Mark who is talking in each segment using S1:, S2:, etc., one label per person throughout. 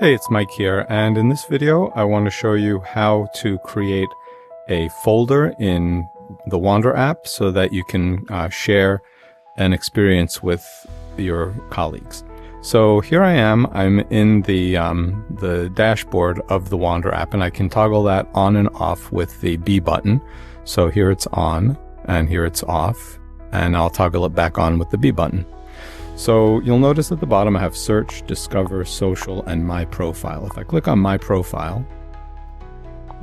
S1: Hey, it's Mike here, and in this video I want to show you how to create a folder in the Wander app so that you can share an experience with your colleagues. So here I am, I'm in the dashboard of the Wander app, and I can toggle that on and off with the B button. So here it's on and here it's off, and I'll toggle it back on with the B button. So you'll notice at the bottom I have search, discover, social, and my profile. If I click on my profile,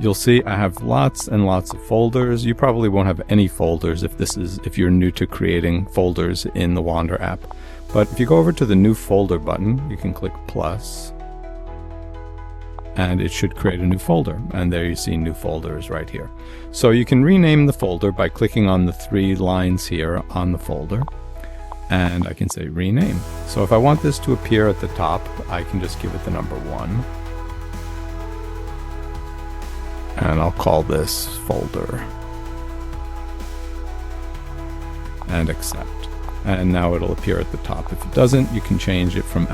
S1: you'll see I have lots and lots of folders. You probably won't have any folders if you're new to creating folders in the Wander app. But if you go over to the new folder button, you can click plus, and it should create a new folder. And there you see new folders right here. So you can rename the folder by clicking on the three lines here on the folder. And I can say rename. So if I want this to appear at the top, I can just give it the number 1. And I'll call this folder. And accept. And now it'll appear at the top. If it doesn't, you can change it from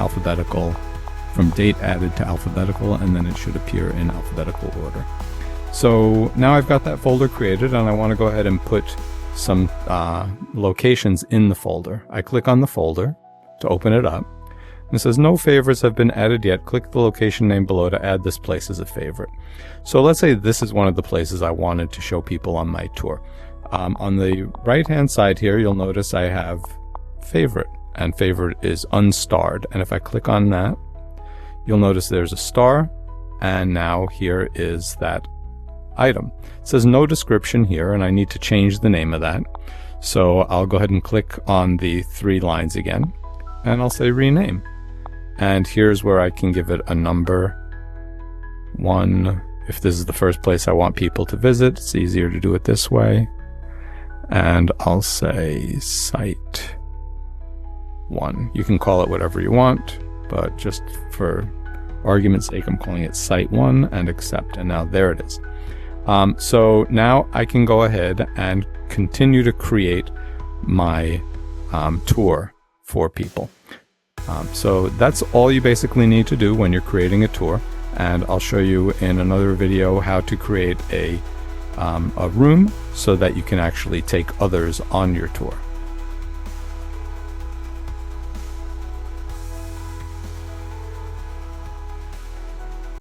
S1: date added to alphabetical, and then it should appear in alphabetical order. So now I've got that folder created, and I want to go ahead and put some locations in the folder. I click on the folder to open it up, and it says no favorites have been added yet. Click the location name below to add this place as a favorite. So let's say this is one of the places I wanted to show people on my tour. On the right hand side here, you'll notice I have favorite, and favorite is unstarred, and if I click on that, you'll notice there's a star, and now here is that item. It says no description here, and I need to change the name of that. So I'll go ahead and click on the three lines again, and I'll say rename. And here's where I can give it a number 1. If this is the first place I want people to visit, it's easier to do it this way. And I'll say site 1. You can call it whatever you want, but just for argument's sake, I'm calling it site 1 and accept. And now there it is. So now I can go ahead and continue to create my tour for people. So that's all you basically need to do when you're creating a tour, and I'll show you in another video how to create a room so that you can actually take others on your tour.